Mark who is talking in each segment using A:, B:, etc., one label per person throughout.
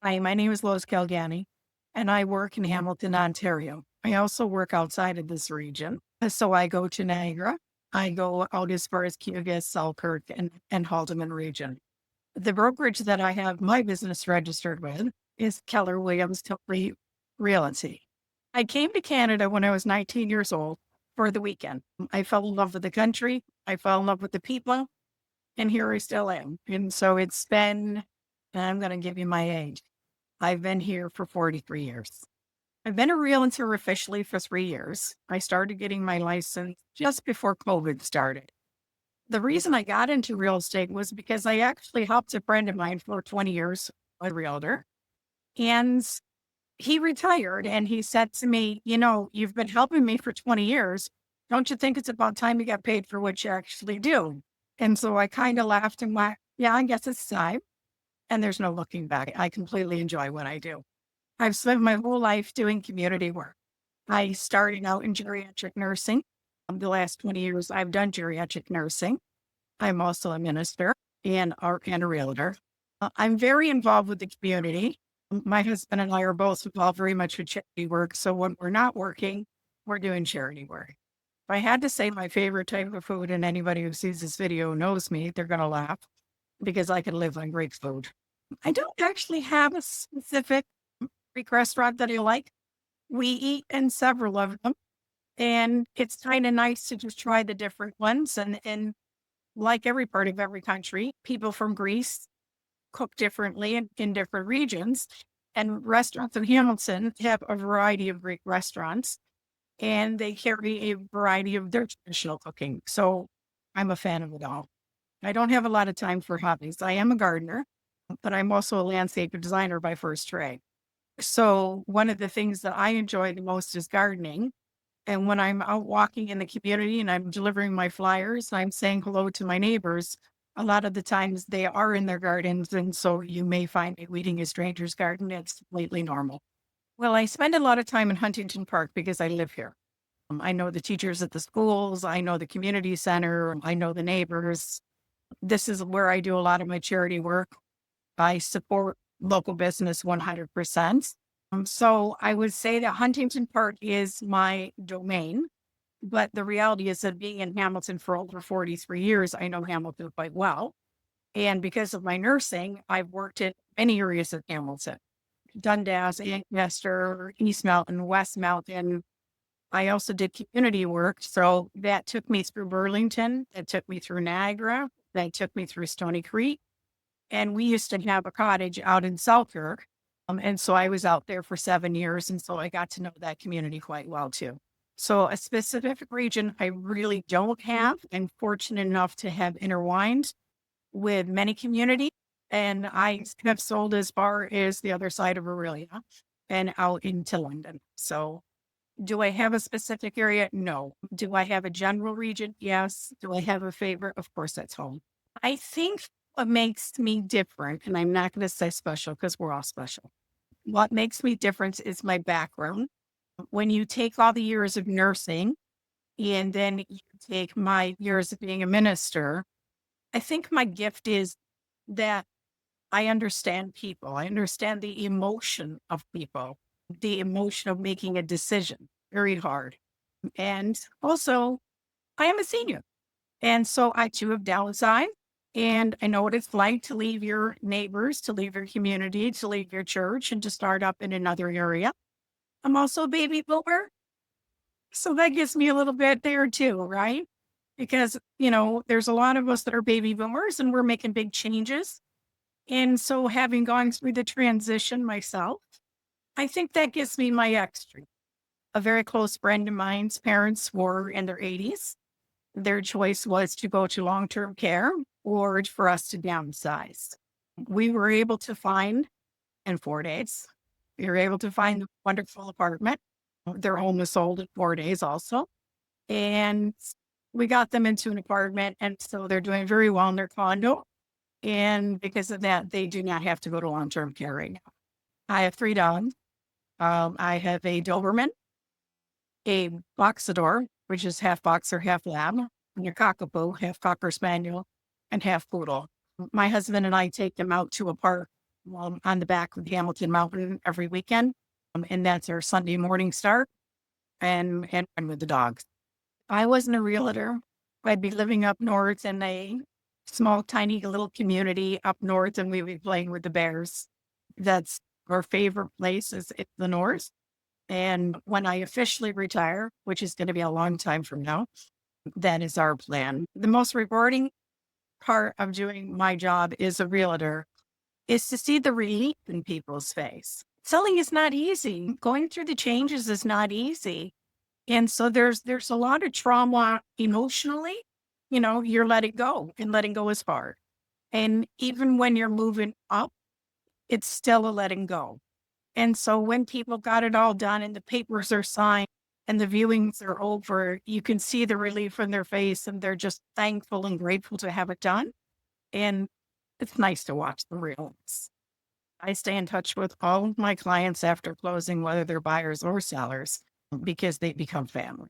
A: Hi, my name is Lois Galgani, and I work in Hamilton, Ontario. I also work outside of this region. So I go to Niagara. I go out as far as Cayuga, Selkirk, and Haldeman region. The brokerage that I have my business registered with is Keller Williams Tilly Realty. I came to Canada when I was 19 years old for the weekend. I fell in love with the country. I fell in love with the people, and here I still am. And so it's been, and I'm going to give you my age. I've been here for 43 years. I've been a realtor officially for 3 years. I started getting my license just before COVID started. The reason I got into real estate was because I actually helped a friend of mine for 20 years, a realtor, and he retired and he said to me, you've been helping me for 20 years. Don't you think it's about time you got paid for what you actually do? And so I kind of laughed and went, yeah, I guess it's time. And there's no looking back. I completely enjoy what I do. I've spent my whole life doing community work. I started out in geriatric nursing. The last 20 years, I've done geriatric nursing. I'm also a minister and a realtor. I'm very involved with the community. My husband and I are both involved very much with charity work. So when we're not working, we're doing charity work. If I had to say my favorite type of food, and anybody who sees this video knows me, they're going to laugh because I could live on great food. I don't actually have a specific Greek restaurant that I like. We eat in several of them, and it's kind of nice to just try the different ones. And like every part of every country, people from Greece cook differently in different regions. And restaurants in Hamilton have a variety of Greek restaurants, and they carry a variety of their traditional cooking. So I'm a fan of it all. I don't have a lot of time for hobbies. I am a gardener, but I'm also a landscape designer by first trade. So one of the things that I enjoy the most is gardening. And when I'm out walking in the community and I'm delivering my flyers, I'm saying hello to my neighbors. A lot of the times they are in their gardens. And so you may find me weeding a stranger's garden. It's completely normal. Well, I spend a lot of time in Huntington Park because I live here. I know the teachers at the schools. I know the community center. I know the neighbors. This is where I do a lot of my charity work. I support local business 100%. So I would say that Huntington Park is my domain, but the reality is that being in Hamilton for over 43 years, I know Hamilton quite well. And because of my nursing, I've worked in many areas of Hamilton, Dundas, Ancaster, East Mountain, West Mountain. I also did community work. So that took me through Burlington, that took me through Niagara, that took me through Stony Creek. And we used to have a cottage out in Selkirk. And so I was out there for 7 years. And so I got to know that community quite well too. So a specific region I really don't have. I'm fortunate enough to have intertwined with many communities. And I have sold as far as the other side of Aurelia and out into London. So do I have a specific area? No. Do I have a general region? Yes. Do I have a favorite? Of course, that's home. I think what makes me different, and I'm not going to say special because we're all special. What makes me different is my background. When you take all the years of nursing and then you take my years of being a minister, I think my gift is that I understand people. I understand the emotion of people, the emotion of making a decision, very hard. And also, I am a senior. And so I too have downside. And I know what it's like to leave your neighbors, to leave your community, to leave your church, and to start up in another area. I'm also a baby boomer. So that gives me a little bit there too, right? Because, there's a lot of us that are baby boomers and we're making big changes. And so having gone through the transition myself, I think that gives me my extra. A very close friend of mine's parents were in their 80s. Their choice was to go to long-term care or for us to downsize. We were able to find, in 4 days, we were able to find a wonderful apartment. Their home was sold in 4 days also. And we got them into an apartment. And so they're doing very well in their condo. And because of that, they do not have to go to long-term care right now. I have 3 dogs. I have a Doberman, a Boxador, which is half boxer, half lab, and a cockapoo, half cocker spaniel, and half poodle. My husband and I take them out to a park on the back of the Hamilton Mountain every weekend. And that's our Sunday morning start and run with the dogs. I wasn't a realtor. I'd be living up north in a small, tiny little community up north, and we'd be playing with the bears. That's our favorite place is in the north. And when I officially retire, which is going to be a long time from now, that is our plan. The most rewarding part of doing my job as a realtor is to see the relief in people's face. Selling is not easy. Going through the changes is not easy. And so there's a lot of trauma emotionally, you're letting go and letting go is hard. And even when you're moving up, it's still a letting go. And so when people got it all done and the papers are signed and the viewings are over, you can see the relief in their face and they're just thankful and grateful to have it done. And it's nice to watch the reels. I stay in touch with all of my clients after closing, whether they're buyers or sellers, because they become family.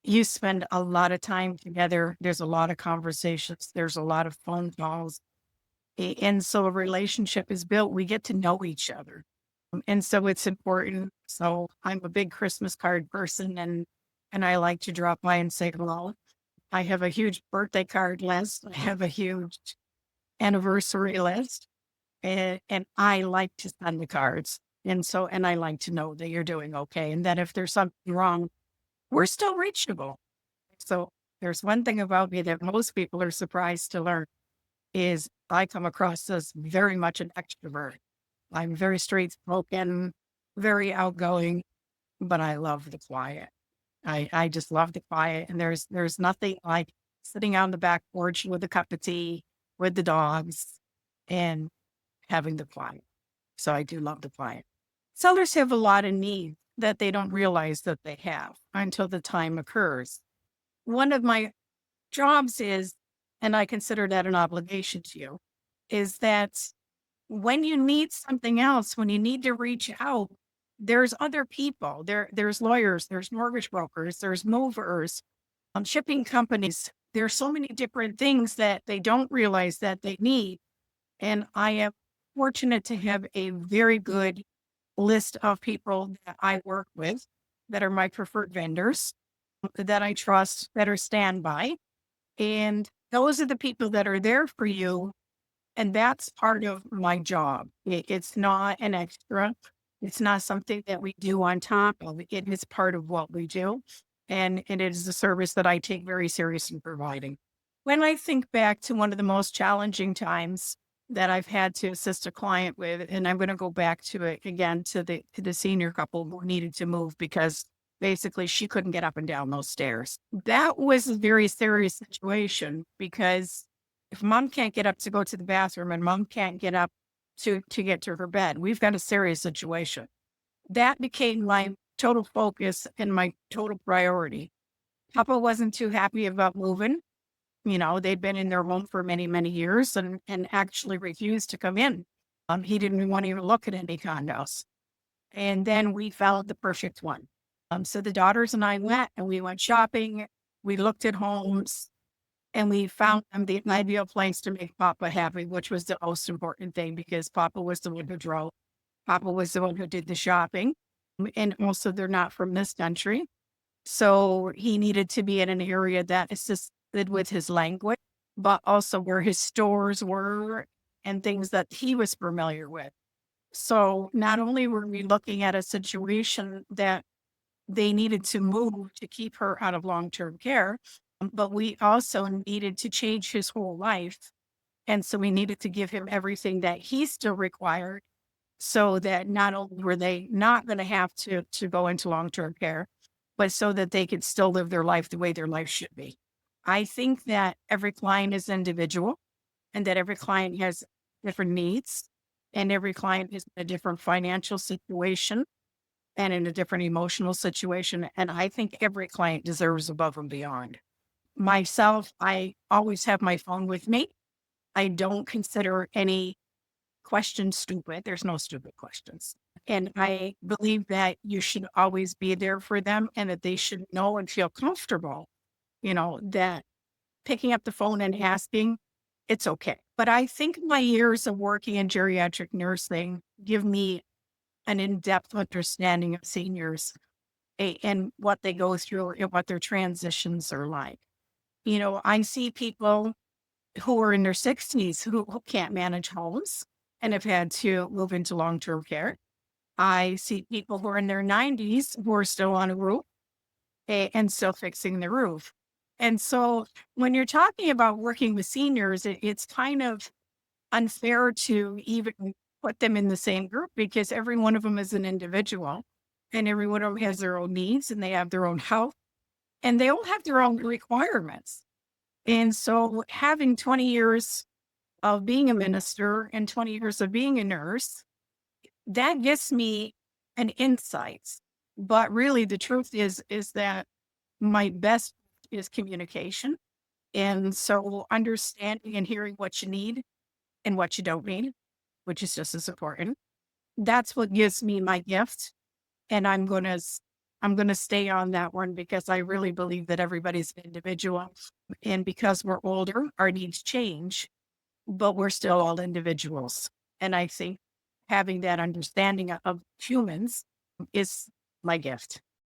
A: You spend a lot of time together. There's a lot of conversations. There's a lot of phone calls. And so a relationship is built. We get to know each other. And so it's important. So I'm a big Christmas card person and I like to drop by and say hello. I have a huge birthday card list. I have a huge anniversary list. And I like to send the cards. And I like to know that you're doing okay. And that if there's something wrong, we're still reachable. So there's one thing about me that most people are surprised to learn is I come across as very much an extrovert. I'm very straight spoken, very outgoing, but I love the quiet. I just love the quiet. And there's nothing like sitting on the back porch with a cup of tea with the dogs and having the quiet. So I do love the quiet. Sellers have a lot of needs that they don't realize that they have until the time occurs. One of my jobs is, and I consider that an obligation to you, is that when you need something else, when you need to reach out, there's other people. There's lawyers, there's mortgage brokers, there's movers, shipping companies. There's so many different things that they don't realize that they need. And I am fortunate to have a very good list of people that I work with that are my preferred vendors that I trust, that are standby. And those are the people that are there for you. And that's part of my job. It's not an extra. It's not something that we do on top of. It is part of what we do. And it is a service that I take very seriously in providing. When I think back to one of the most challenging times that I've had to assist a client with, and I'm going to go back to it again to the senior couple who needed to move because basically she couldn't get up and down those stairs. That was a very serious situation because if mom can't get up to go to the bathroom and mom can't get up to get to her bed, we've got a serious situation. That became my total focus and my total priority. Papa wasn't too happy about moving. They'd been in their home for many, many years and actually refused to come in. He didn't want to even look at any condos. And then we found the perfect one. So the daughters and I went and we went shopping. We looked at homes and we found them the ideal place to make Papa happy, which was the most important thing because Papa was the one who drove. Papa was the one who did the shopping. And also they're not from this country. So he needed to be in an area that assisted with his language, but also where his stores were and things that he was familiar with. So not only were we looking at a situation that they needed to move to keep her out of long-term care, but we also needed to change his whole life. And so we needed to give him everything that he still required so that not only were they not going to have to go into long-term care, but so that they could still live their life the way their life should be. I think that every client is individual and that every client has different needs and every client is in a different financial situation and in a different emotional situation. And I think every client deserves above and beyond. Myself, I always have my phone with me. I don't consider any question stupid. There's no stupid questions. And I believe that you should always be there for them and that they should know and feel comfortable, that picking up the phone and asking, it's okay. But I think my years of working in geriatric nursing give me an in-depth understanding of seniors and what they go through and what their transitions are like. I see people who are in their 60s who can't manage homes and have had to move into long-term care. I see people who are in their 90s who are still on a roof and still fixing the roof. And so when you're talking about working with seniors, it's kind of unfair to even put them in the same group because every one of them is an individual and every one of them has their own needs and they have their own health and they all have their own requirements. And so having 20 years of being a minister and 20 years of being a nurse, that gives me an insight. But really the truth is that my best is communication. And so understanding and hearing what you need and what you don't need, which is just as important. That's what gives me my gift. And I'm going to stay on that one because I really believe that everybody's an individual. And because we're older, our needs change, but we're still all individuals. And I think having that understanding of humans is my gift.